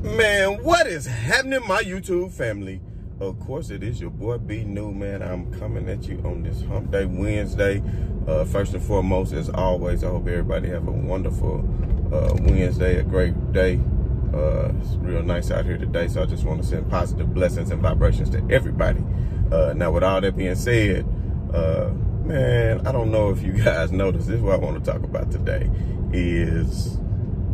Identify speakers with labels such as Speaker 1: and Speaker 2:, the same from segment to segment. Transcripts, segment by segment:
Speaker 1: Man, what is happening, my YouTube family? Of course, it is your boy B New, man. I'm coming at you on this Hump Day Wednesday. First and foremost, as always, I hope everybody have a wonderful Wednesday, a great day. It's real nice out here today, so I just want to send positive blessings and vibrations to everybody. Now, with all that being said, man, I don't know if you guys noticed, this is what I want to talk about today, is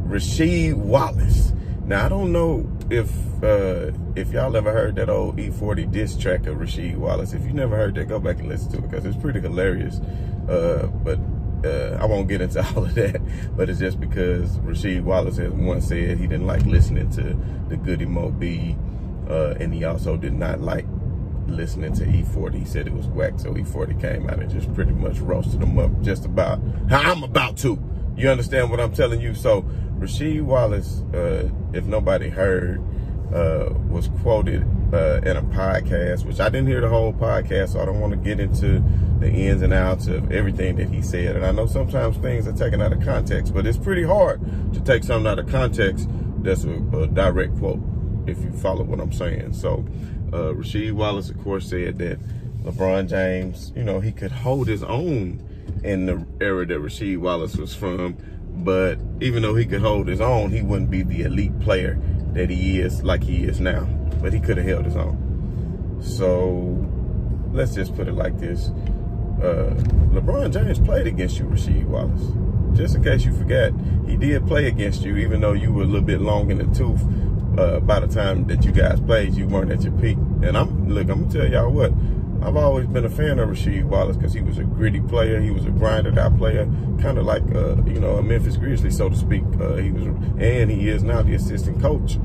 Speaker 1: Rasheed Wallace. Now, I don't know if y'all ever heard that old E40 diss track of Rasheed Wallace. If you never heard that, go back and listen to it because it's pretty hilarious. But I won't get into all of that. But it's just because Rasheed Wallace has once said he didn't like listening to the Goody Mo B, and he also did not like listening to E40. He said it was whack, so E40 came out and just pretty much roasted him up just about how I'm about to. You understand what I'm telling you? So Rasheed Wallace, if nobody heard, was quoted in a podcast, which I didn't hear the whole podcast, so I don't want to get into the ins and outs of everything that he said. And I know sometimes things are taken out of context, but it's pretty hard to take something out of context that's a direct quote, if you follow what I'm saying. So Rasheed Wallace, of course, said that LeBron James, you know, he could hold his own in the era that Rasheed Wallace was from, but even though he could hold his own, he wouldn't be the elite player that he is like he is now. But he could have held his own. So let's just put it like this. LeBron James played against you, Rasheed Wallace. Just in case you forgot, he did play against you, even though you were a little bit long in the tooth. By the time that you guys played, you weren't at your peak. And I'm gonna tell y'all what, I've always been a fan of Rasheed Wallace because he was a gritty player. He was a grinded out player, kind of like, you know, a Memphis Grizzly, so to speak. He is now the assistant coach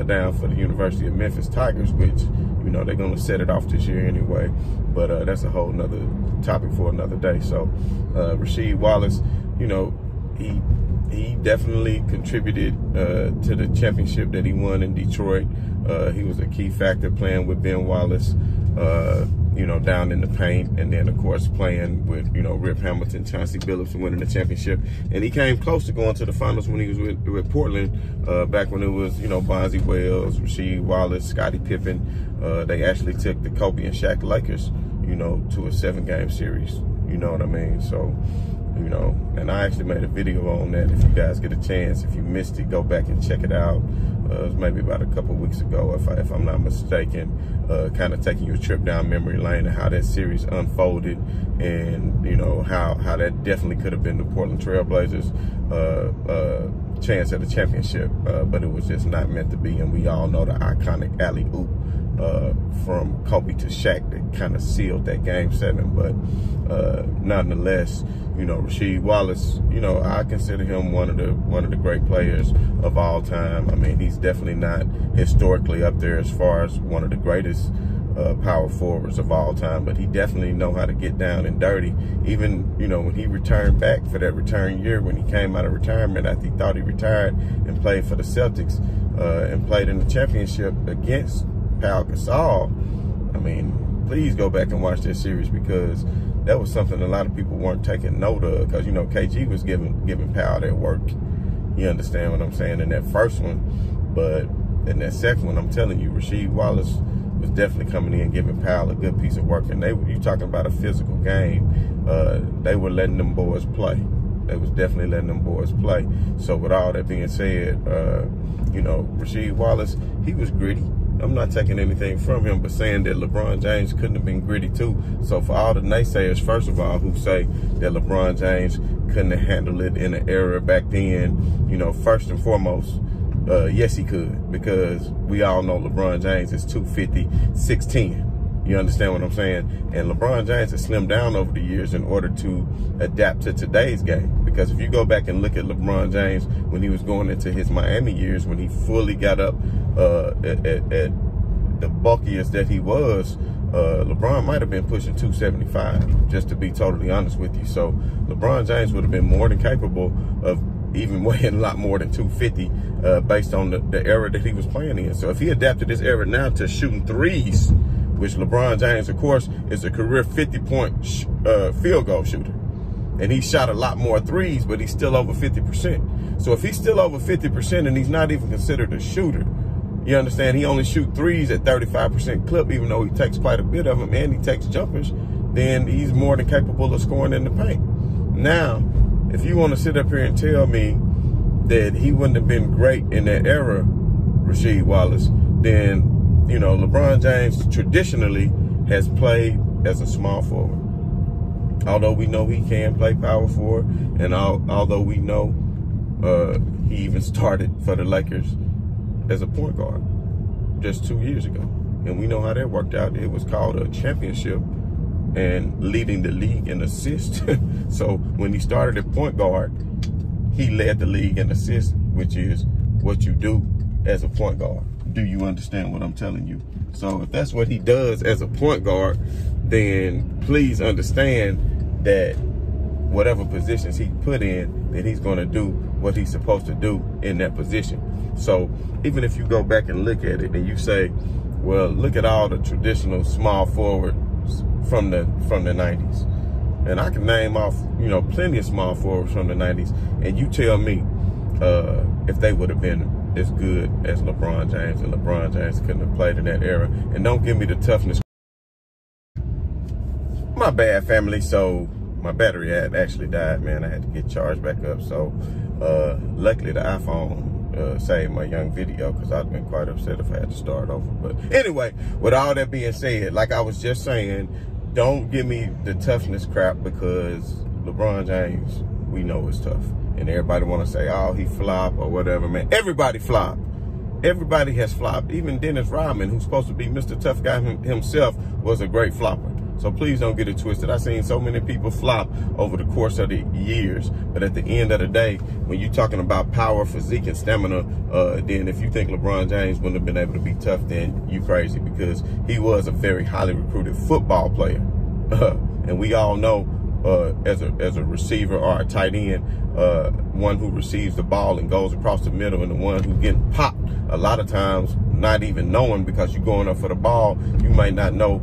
Speaker 1: down for the University of Memphis Tigers, which, you know, they're going to set it off this year anyway. But that's a whole nother topic for another day. So Rasheed Wallace, you know, he definitely contributed to the championship that he won in Detroit. He was a key factor playing with Ben Wallace, you know, down in the paint, and then of course playing with, you know, Rip Hamilton, Chauncey Billups, and winning the championship. And he came close to going to the finals when he was with Portland, back when it was, you know, Bonzi Wells, Rasheed Wallace, Scottie Pippen. They actually took the Kobe and Shaq Lakers, you know, to a 7-game series. You know what I mean? So, you know, and I actually made a video on that. If you guys get a chance, if you missed it, go back and check it out. It was maybe about a couple weeks ago, if I'm not mistaken, kind of taking you a trip down memory lane and how that series unfolded, and, you know, how that definitely could have been the Portland Trail Blazers' chance at a championship, but it was just not meant to be. And we all know the iconic alley-oop from Kobe to Shaq that kind of sealed that Game 7. But nonetheless, you know, Rasheed Wallace, you know, I consider him one of the great players of all time. I mean, he's definitely not historically up there as far as one of the greatest power forwards of all time, but he definitely know how to get down and dirty. Even, you know, when he returned back for that return year, when he came out of retirement after he thought he retired and played for the Celtics, and played in the championship against Pau Gasol. I mean, please go back and watch that series, because that was something a lot of people weren't taking note of, because, you know, KG was giving Pau that work. You understand what I'm saying? In that first one. But in that second one, I'm telling you, Rasheed Wallace was definitely coming in giving Pau a good piece of work. And you talking about a physical game. They were letting them boys play. They was definitely letting them boys play. So with all that being said, you know, Rasheed Wallace, he was gritty. I'm not taking anything from him, but saying that LeBron James couldn't have been gritty too. So for all the naysayers, first of all, who say that LeBron James couldn't have handled it in an era back then, you know, first and foremost, yes, he could, because we all know LeBron James is 250, 6'10". You understand what I'm saying? And LeBron James has slimmed down over the years in order to adapt to today's game. Because if you go back and look at LeBron James when he was going into his Miami years, when he fully got up at the bulkiest that he was, LeBron might have been pushing 275, just to be totally honest with you. So LeBron James would have been more than capable of even weighing a lot more than 250 based on the era that he was playing in. So if he adapted this era now to shooting threes, which LeBron James, of course, is a career 50-point field goal shooter. And he shot a lot more threes, but he's still over 50%. So if he's still over 50% and he's not even considered a shooter, You understand? He only shoot threes at 35% clip, even though he takes quite a bit of them and he takes jumpers. Then he's more than capable of scoring in the paint. Now, if you want to sit up here and tell me that he wouldn't have been great in that era, Rasheed Wallace, then, you know, LeBron James traditionally has played as a small forward. Although we know he can play power forward, and although we know he even started for the Lakers as a point guard just 2 years ago. And we know how that worked out. It was called a championship and leading the league in assists. So when he started at point guard, he led the league in assists, which is what you do as a point guard. Do you understand what I'm telling you? So if that's what he does as a point guard, then please understand that whatever positions he put in, that he's going to do what he's supposed to do in that position. So even if you go back and look at it and you say, well, look at all the traditional small forwards from the 90s. And I can name off, you know, plenty of small forwards from the 90s. And you tell me if they would have been as good as LeBron James, and LeBron James couldn't have played in that era. And don't give me the toughness. My bad, family. So my battery had actually died, man. I had to get charged back up. So luckily the iPhone saved my young video, because I'd been quite upset if I had to start over. But anyway, with all that being said, like I was just saying, don't give me the toughness crap, because LeBron James, we know is tough. And everybody want to say, oh, he flopped or whatever, man. Everybody flopped. Everybody has flopped. Even Dennis Rodman, who's supposed to be Mr. Tough Guy himself, was a great flopper. So please don't get it twisted. I've seen so many people flop over the course of the years. But at the end of the day, when you're talking about power, physique, and stamina, then if you think LeBron James wouldn't have been able to be tough, then you crazy, because he was a very highly recruited football player. And we all know as a receiver or a tight end, one who receives the ball and goes across the middle, and the one who's getting popped a lot of times, not even knowing, because you're going up for the ball, you might not know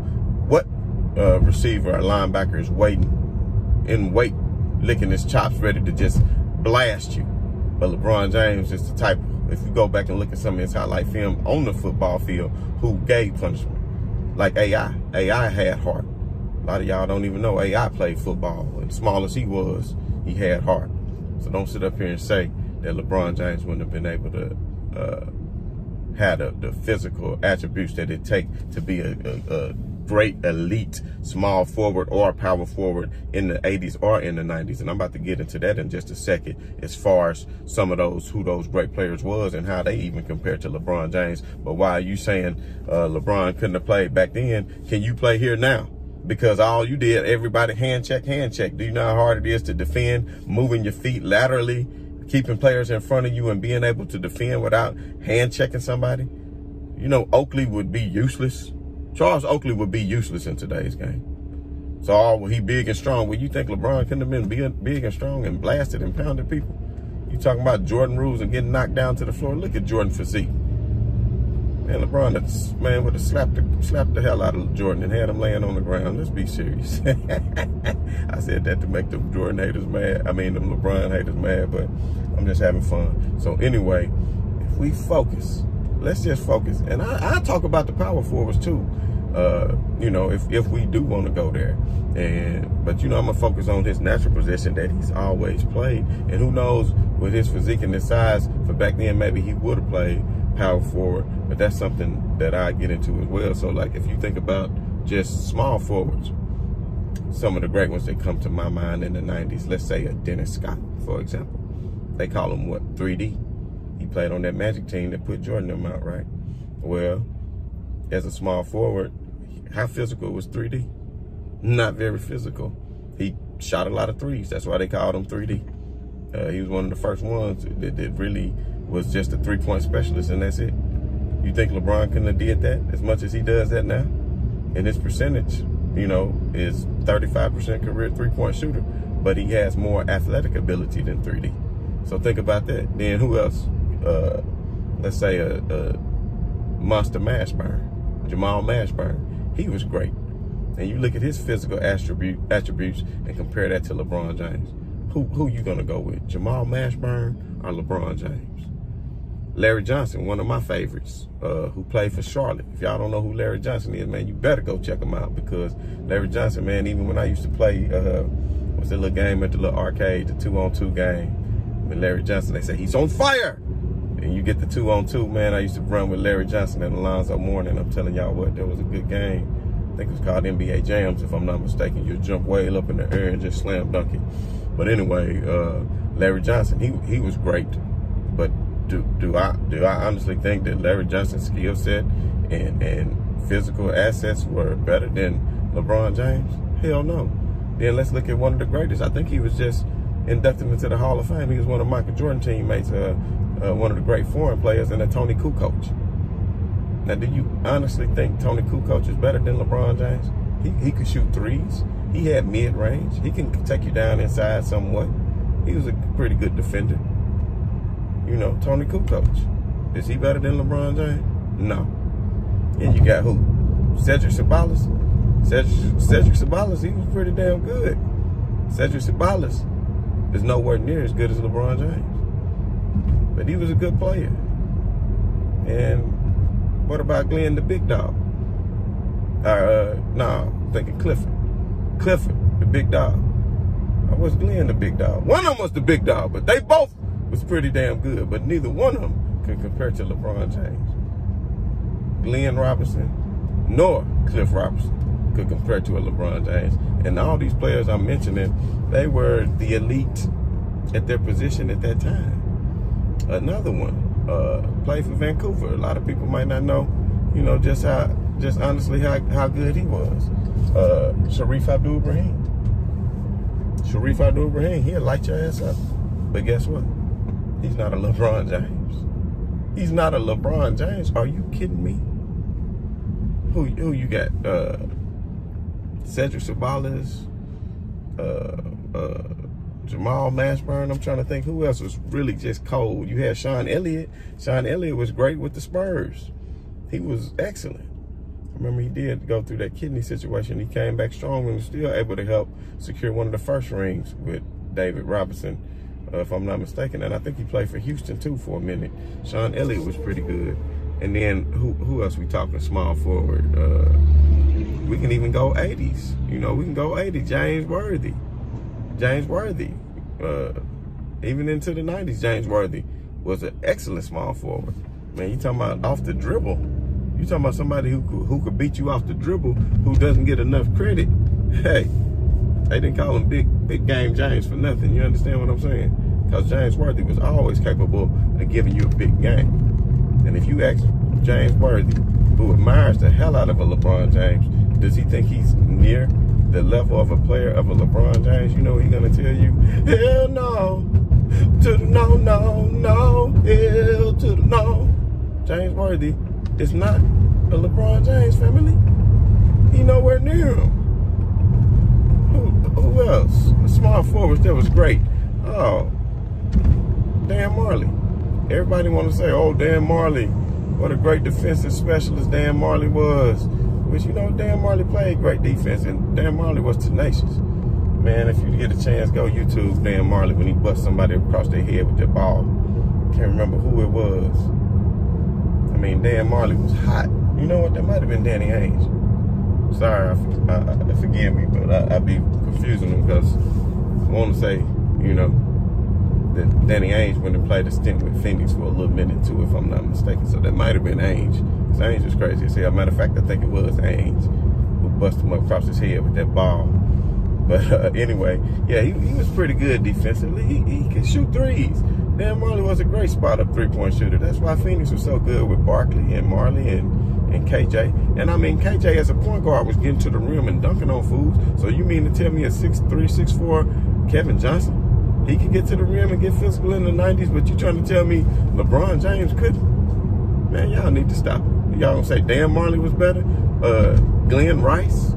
Speaker 1: what receiver or linebacker is waiting, licking his chops, ready to just blast you. But LeBron James is the type, if you go back and look at some of his highlight film on the football field, who gave punishment. Like AI. AI had heart. A lot of y'all don't even know AI played football. And small as he was, he had heart. So don't sit up here and say that LeBron James wouldn't have been able to have the physical attributes that it takes to be a great elite small forward or power forward in the 80s or in the 90s. And I'm about to get into that in just a second, as far as some of those, who those great players was and how they even compared to LeBron James. But why are you saying LeBron couldn't have played back then? Can you play here now? Because all you did, everybody hand check. Do you know how hard it is to defend, moving your feet laterally, keeping players in front of you and being able to defend without hand checking somebody? You know, Oakley would be useless. Charles Oakley would be useless in today's game. So, well, he big and strong. Well, you think LeBron couldn't have been big and strong and blasted and pounded people? You talking about Jordan rules and getting knocked down to the floor? Look at Jordan physique. Man, LeBron, man, would have slapped the hell out of Jordan and had him laying on the ground. Let's be serious. I said that to make the Jordan haters mad. I mean, the LeBron haters mad, but I'm just having fun. So anyway, if we focus, let's just focus. And I talk about the power forwards too. You know, if we do want to go there. But you know, I'm gonna focus on his natural position that he's always played. And who knows, with his physique and his size, for back then maybe he would have played power forward, but that's something that I get into as well. So like, if you think about just small forwards, some of the great ones that come to my mind in the 90s, let's say a Dennis Scott, for example. They call him what, 3D? He played on that Magic team that put Jordan them out, right? Well, as a small forward, how physical was 3D? Not very physical. He shot a lot of threes. That's why they called him 3D. He was one of the first ones that really was just a three-point specialist, and that's it. You think LeBron couldn't have did that as much as he does that now? And his percentage, you know, is 35% career three-point shooter, but he has more athletic ability than 3D. So think about that. Then who else? Let's say a Monster Mashburn, Jamal Mashburn. He was great. And you look at his physical attributes and compare that to LeBron James. Who you gonna go with? Jamal Mashburn or LeBron James? Larry Johnson, one of my favorites, who played for Charlotte. If y'all don't know who Larry Johnson is, man, you better go check him out, because Larry Johnson, man, even when I used to play, what's that little game at the little arcade, the 2-on-2 game with Larry Johnson, they say he's on fire. And you get the 2-on-2, man. I used to run with Larry Johnson and Alonzo Mourning. I'm telling y'all what, that was a good game. I think it was called NBA Jams, if I'm not mistaken. You jump way up in the air and just slam dunk it. But anyway, Larry Johnson, he was great. But do I honestly think that Larry Johnson's skill set and physical assets were better than LeBron James? Hell no. Then let's look at one of the greatest. I think he was just inducted into the Hall of Fame. He was one of Michael Jordan's teammates, one of the great foreign players, and a Tony Kukoc. Now, do you honestly think Tony Kukoc is better than LeBron James? He could shoot threes. He had mid-range. He can take you down inside somewhat. He was a pretty good defender. You know, Tony Kukoc. Is he better than LeBron James? No. And you got who? Cedric Ceballos. Cedric Ceballos, he was pretty damn good. Cedric Ceballos is nowhere near as good as LeBron James. But he was a good player. And what about Glenn the Big Dog? No, I'm thinking Clifford. Clifford, the Big Dog. Or was Glenn the Big Dog? One of them was the Big Dog, but they both was pretty damn good. But neither one of them could compare to LeBron James. Glenn Robinson nor Cliff Robinson could compare to a LeBron James. And all these players I'm mentioning, they were the elite at their position at that time. Another one played for Vancouver. A lot of people might not know, you know, just honestly how good he was. Sharif Abdul-Ibrahim. Sharif Abdul-Ibrahim, he'll light your ass up. But guess what? He's not a LeBron James. He's not a LeBron James. Are you kidding me? Who you got? Cedric Ceballos, Jamal Mashburn. I'm trying to think who else was really just cold. You had Sean Elliott. Sean Elliott was great with the Spurs. He was excellent. I remember he did go through that kidney situation. He came back strong and was still able to help secure one of the first rings with David Robinson, if I'm not mistaken. And I think he played for Houston too for a minute. Sean Elliott was pretty good. And then who else we talking small forward? We can even go 80s. You know, we can go 80s. James Worthy. James Worthy. Even into the 90s, James Worthy was an excellent small forward. Man, you talking about off the dribble. You talking about somebody who could beat you off the dribble, who doesn't get enough credit. Hey, they didn't call him Big Game James for nothing. You understand what I'm saying? Because James Worthy was always capable of giving you a big game. And if you ask James Worthy, who admires the hell out of a LeBron James, does he think he's near the level of a player of a LeBron James? You know he's gonna tell you, hell no, to the no, no, no, hell to the no. James Worthy is not a LeBron James, family. He nowhere near him. Who else? The small forwards that was great. Oh, Dan Marley. Everybody want to say, oh, Dan Marley, what a great defensive specialist Dan Marley was. Which, you know, Dan Marley played great defense, and Dan Marley was tenacious. Man, if you get a chance, go YouTube Dan Marley when he bust somebody across their head with that ball. Can't remember who it was. I mean, Dan Marley was hot. You know what? That might have been Danny Ainge. Sorry, forgive me, but I be confusing them because I want to say, you know, that Danny Ainge went and played a stint with Phoenix for a little minute too, if I'm not mistaken. So that might have been Ainge. Because Ainge was crazy. See, as a matter of fact, I think it was Ainge who busted him across his head with that ball. But anyway, yeah, he was pretty good defensively. He could shoot threes. Dan Marley was a great spot-up three-point shooter. That's why Phoenix was so good with Barkley and Marley and KJ. And I mean, KJ as a point guard was getting to the rim and dunking on fools. So you mean to tell me a 6'3", 6'4" Kevin Johnson, he could get to the rim and get physical in the 90s, but you trying to tell me LeBron James couldn't? Man, y'all need to stop it. Y'all gonna say Dan Marley was better? Glenn Rice?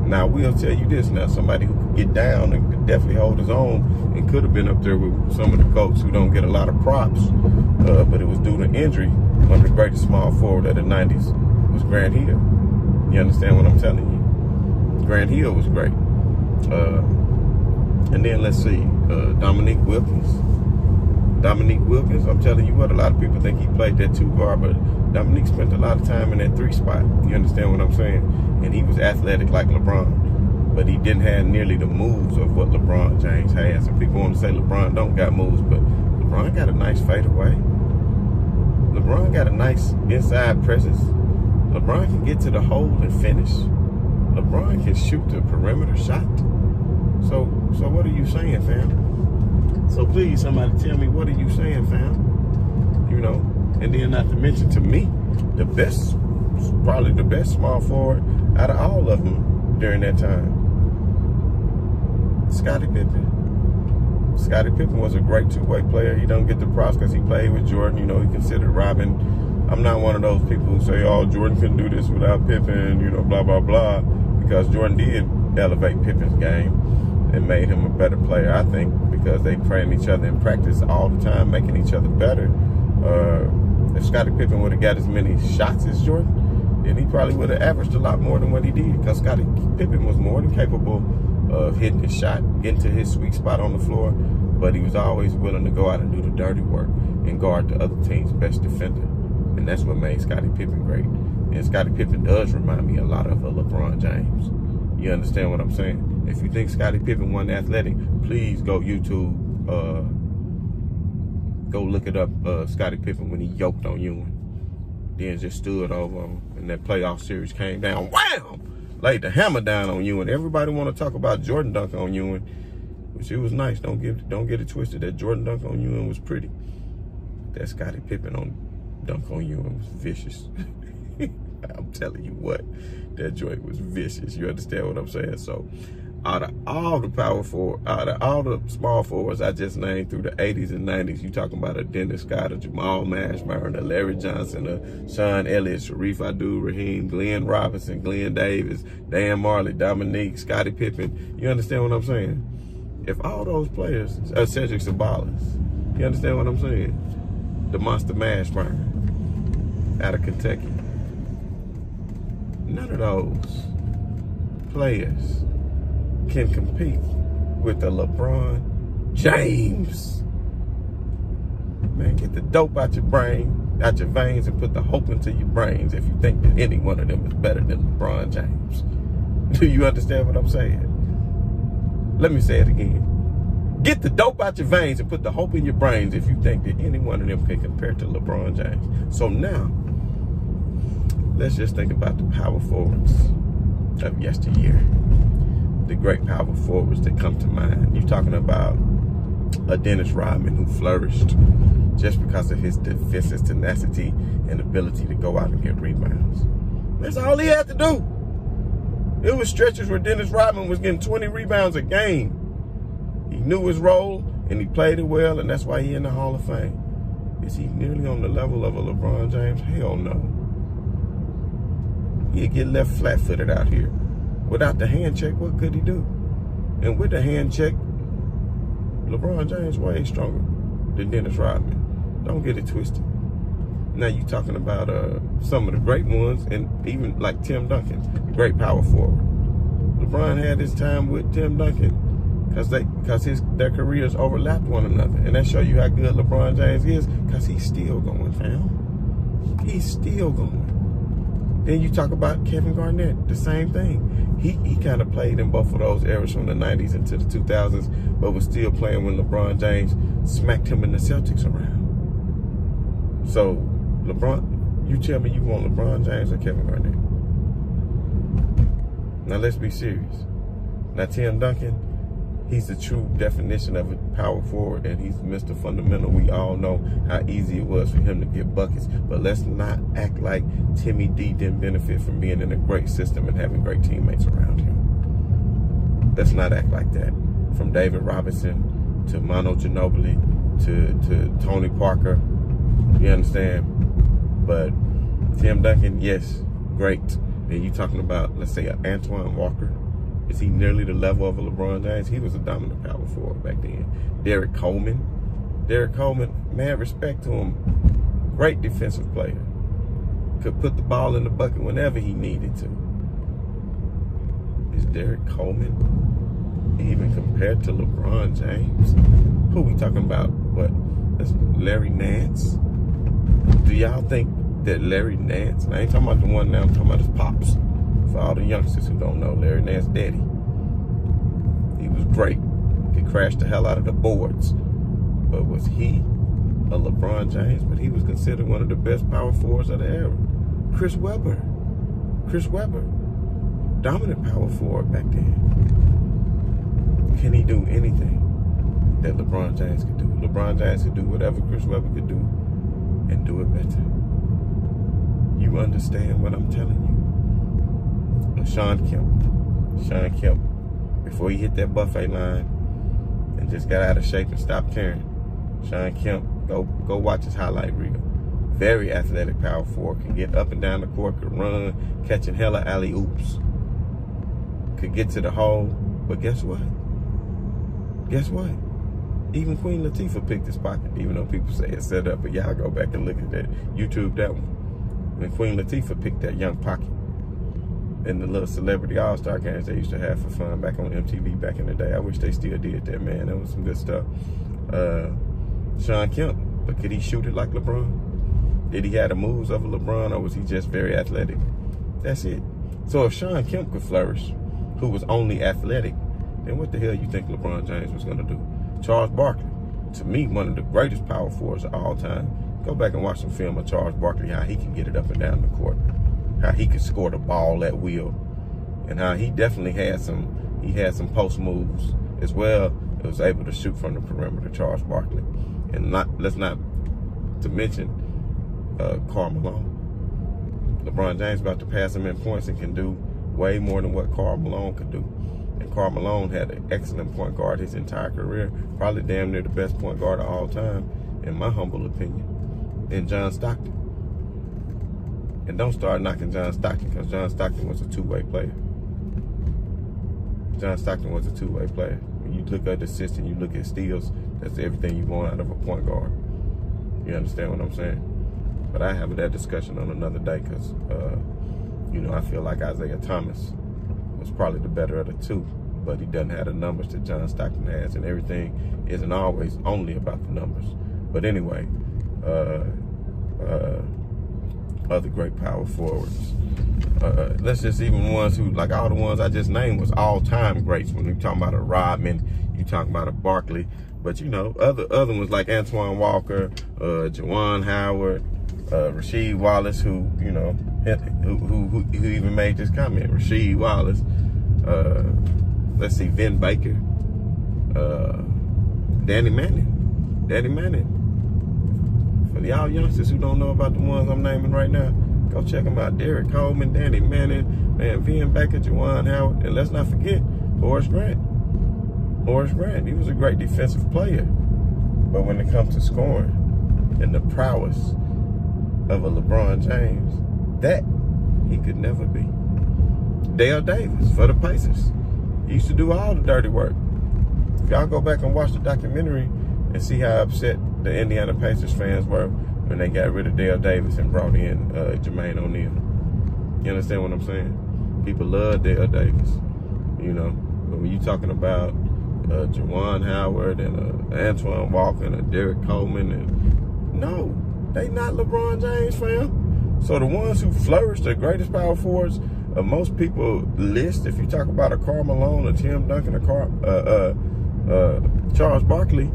Speaker 1: Now, we'll tell you this now. Somebody who could get down and could definitely hold his own and could have been up there with some of the coaches who don't get a lot of props, but it was due to injury. One of the greatest small forward of the 90s was Grant Hill. You understand what I'm telling you? Grant Hill was great. And then let's see, Dominique Wilkins. Dominique Wilkins, I'm telling you what, a lot of people think he played that 2 guard, but Dominique spent a lot of time in that 3 spot. You understand what I'm saying? And he was athletic like LeBron, but he didn't have nearly the moves of what LeBron James has. And people want to say LeBron don't got moves, but LeBron got a nice fadeaway. LeBron got a nice inside presence. LeBron can get to the hole and finish. LeBron can shoot the perimeter shot. So what are you saying, fam? So please, somebody tell me, what are you saying, fam? You know, and then not to mention, to me, probably the best small forward out of all of them during that time, Scottie Pippen. Scottie Pippen was a great 2-way player. He don't get the props because he played with Jordan. You know, he considered Robin. I'm not one of those people who say, oh, Jordan couldn't do this without Pippen, you know, blah, blah, blah, because Jordan did elevate Pippen's game and made him a better player, I think, because they trained each other in practice all the time, making each other better. If Scottie Pippen would have got as many shots as Jordan, then he probably would have averaged a lot more than what he did, because Scottie Pippen was more than capable of hitting his shot, getting to his sweet spot on the floor, but he was always willing to go out and do the dirty work and guard the other team's best defender. And that's what made Scottie Pippen great. And Scottie Pippen does remind me a lot of a LeBron James. You understand what I'm saying? If you think Scottie Pippen wasn't athletic, please go YouTube, go look it up, Scottie Pippen when he yoked on Ewing. Then just stood over him, and that playoff series came down, wham! Laid the hammer down on Ewing. Everybody want to talk about Jordan dunk on Ewing, which it was nice. Don't get it twisted. That Jordan dunk on Ewing was pretty. That Scottie Pippen dunk on Ewing was vicious. I'm telling you what, that joint was vicious. You understand what I'm saying? So, out of all the small forwards I just named through the 80s and 90s, you talking about a Dennis Scott, a Jamal Mashburn, a Larry Johnson, a Sean Elliott, Sharif Abdul Rahim, Glenn Robinson, Glenn Davis, Dan Marley, Dominique, Scottie Pippen. You understand what I'm saying? If all those players, Cedric Sabalas, you understand what I'm saying? The Monster Mashburn out of Kentucky. None of those players can compete with the LeBron James. Man, get the dope out your brain, out your veins, and put the hope into your brains if you think that any one of them is better than LeBron James. Do you understand what I'm saying? Let me say it again. Get the dope out your veins and put the hope in your brains if you think that any one of them can compare to LeBron James. So now, let's just think about the power forwards of yesteryear. The great power forwards that come to mind. You're talking about a Dennis Rodman who flourished just because of his defensive tenacity and ability to go out and get rebounds. That's all he had to do. It was stretches where Dennis Rodman was getting 20 rebounds a game. He knew his role and he played it well, and that's why he's in the Hall of Fame. Is he nearly on the level of a LeBron James? Hell no. He'd get left flat-footed out here. Without the hand check, what could he do? And with the hand check, LeBron James way stronger than Dennis Rodman. Don't get it twisted. Now you talking about some of the great ones, and even like Tim Duncan, great power forward. LeBron had his time with Tim Duncan because their careers overlapped one another, and that show you how good LeBron James is, because he's still going, fam. He's still going. Then you talk about Kevin Garnett, the same thing. He kind of played in both of those eras from the 90s into the 2000s, but was still playing when LeBron James smacked him and the Celtics around. So, LeBron, you tell me you want LeBron James or Kevin Garnett? Now, let's be serious. Now, Tim Duncan, he's the true definition of a power forward, and he's Mr. Fundamental. We all know how easy it was for him to get buckets, but let's not act like Timmy D didn't benefit from being in a great system and having great teammates around him. Let's not act like that. From David Robinson to Manu Ginobili to Tony Parker, you understand? But Tim Duncan, yes, great. And you talking about, let's say, Antoine Walker. Is he nearly the level of a LeBron James? He was a dominant power forward back then. Derek Coleman, mad respect to him. Great defensive player. Could put the ball in the bucket whenever he needed to. Is Derek Coleman even compared to LeBron James? Who we talking about? What? That's Larry Nance. Do y'all think that Larry Nance, and I ain't talking about the one now, I'm talking about his pops. For all the youngsters who don't know, Larry Nance's daddy. He was great. Could crash the hell out of the boards. But was he a LeBron James? But he was considered one of the best power forwards of the era. Chris Webber. Dominant power forward back then. Can he do anything that LeBron James could do? LeBron James could do whatever Chris Webber could do and do it better. You understand what I'm telling you? Sean Kemp, before he hit that buffet line and just got out of shape and stopped caring. Sean Kemp, go watch his highlight reel. Very athletic power forward, can get up and down the court, could run, catching hella alley-oops. Could get to the hole, but guess what? Even Queen Latifah picked his pocket, even though people say it's set up, but y'all go back and look at that, YouTube that one. When Queen Latifah picked that young pocket in the little celebrity all-star games they used to have for fun back on MTV back in the day. I wish they still did that, man. That was some good stuff. Sean Kemp, but could he shoot it like LeBron? Did he have the moves of a LeBron, or was he just very athletic? That's it. So if Sean Kemp could flourish, who was only athletic, then what the hell you think LeBron James was going to do? Charles Barkley, to me, one of the greatest power forwards of all time. Go back and watch some film of Charles Barkley, how he can get it up and down the court, how he could score the ball at will, and how he definitely had some post moves as well. It was able to shoot from the perimeter, Charles Barkley. And let's not to mention Karl Malone. LeBron James about to pass him in points and can do way more than what Karl Malone could do. And Karl Malone had an excellent point guard his entire career, probably damn near the best point guard of all time, in my humble opinion, in John Stockton. And don't start knocking John Stockton, because John Stockton was a two-way player. John Stockton was a two-way player. When you look at the system, you look at steals, that's everything you want out of a point guard. You understand what I'm saying? But I have that discussion on another day, because, you know, I feel like Isaiah Thomas was probably the better of the two, but he doesn't have the numbers that John Stockton has, and everything isn't always only about the numbers. But anyway, other great power forwards. Let's just even ones who, like all the ones I just named, was all-time greats. When you talking about a Rodman, you talking about a Barkley, but you know, other ones like Antoine Walker, Juwan Howard, Rasheed Wallace, who, you know, who even made this comment, Rasheed Wallace. Let's see, Vin Baker, Danny Manning. For y'all youngsters who don't know about the ones I'm naming right now, go check them out. Derek Coleman, Danny Manning, man, Vin Baker, Juwan Howard, and let's not forget Horace Grant. Horace Grant, he was a great defensive player, but when it comes to scoring and the prowess of a LeBron James, that he could never be. Dale Davis for the Pacers. He used to do all the dirty work. If y'all go back and watch the documentary and see how upset the Indiana Pacers fans were when they got rid of Dale Davis and brought in Jermaine O'Neal. You understand what I'm saying? People love Dale Davis, you know. But when you're talking about Juwan Howard and Antoine Walker and Derek Coleman, and no, they not LeBron James, fam. So the ones who flourished, the greatest power forwards, most people list, if you talk about a Karl Malone, a Tim Duncan, a Charles Barkley,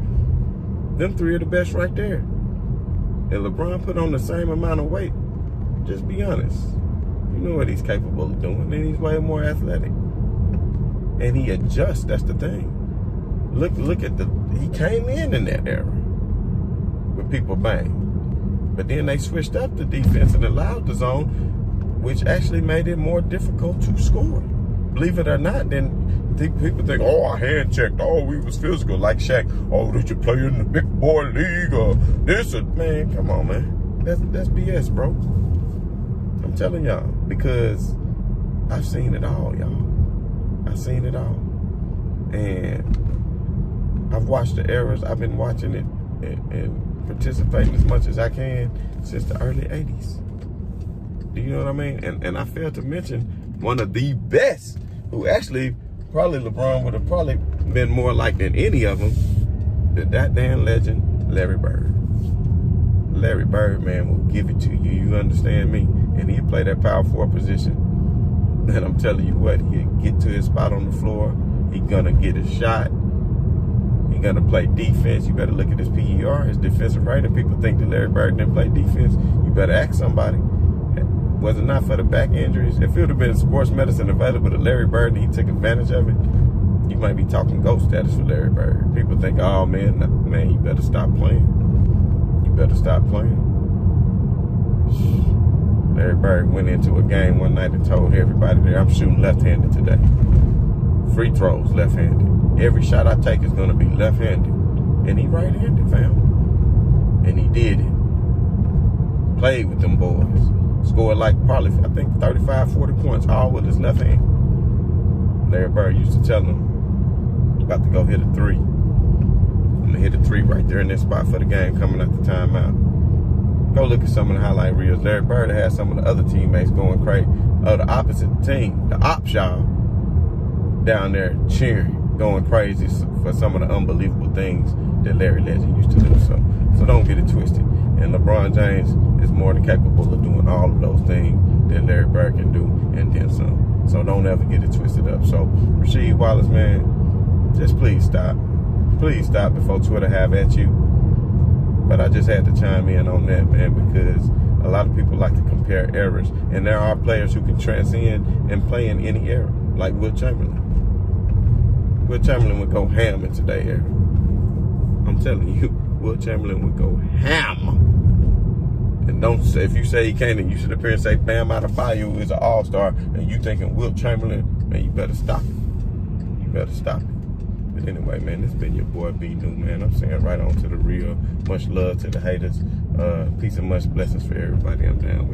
Speaker 1: them three are the best right there. And LeBron put on the same amount of weight. Just be honest. You know what he's capable of doing, and he's way more athletic. And he adjusts, that's the thing. Look at he came in that era with people bang. But then they switched up the defense and allowed the zone, which actually made it more difficult to score. Believe it or not, then people think, oh, I hand checked, oh, we was physical, like Shaq. Oh, did you play in the big boy league or this? Or, man, come on, man. That's BS, bro. I'm telling y'all, because I've seen it all, y'all. I've seen it all. And I've watched the eras. I've been watching it and participating as much as I can since the early 80s. Do you know what I mean? And I failed to mention one of the best, who actually probably LeBron would have probably been more like than any of them, that damn legend, Larry Bird. Larry Bird, man, will give it to you. You understand me? And he'll play that power forward position. And I'm telling you what, he'll get to his spot on the floor. He's gonna get his shot. He's gonna play defense. You better look at his PER, his defensive rating. People think that Larry Bird didn't play defense. You better ask somebody. Was it not for the back injuries? If it would have been sports medicine available to Larry Bird and he took advantage of it, you might be talking GOAT status for Larry Bird. People think, oh man, you better stop playing. You better stop playing. Larry Bird went into a game one night and told everybody there, I'm shooting left-handed today. Free throws, left-handed. Every shot I take is gonna be left-handed. And he right-handed, fam. And he did it. Played with them boys. Scored like probably, I think, 35, 40 points, all with his left hand. Larry Bird used to tell him, about to go hit a three. I'm gonna hit a three right there in this spot for the game coming out the timeout. Go look at some of the highlight reels. Larry Bird had some of the other teammates going crazy. The opposite team, the ops y'all, down there cheering, going crazy for some of the unbelievable things that Larry Legend used to do. So don't get it twisted. And LeBron James is more than capable of doing all of those things that Larry Bird can do and then some. So don't ever get it twisted up. So Rasheed Wallace, man, just please stop. Please stop before Twitter have at you. But I just had to chime in on that, man, because a lot of people like to compare eras. And there are players who can transcend and play in any era, like Will Chamberlain. Will Chamberlain would go ham in today's era. I'm telling you, Will Chamberlain would go ham. And don't say, if you say he can't, then you should appear and say Bam Adebayo is an all-star, and you thinking Will Chamberlain, man, you better stop it. You better stop it. But anyway, man, it's been your boy B New, man. I'm saying right on to the real. Much love to the haters. Peace and much blessings for everybody. I'm down with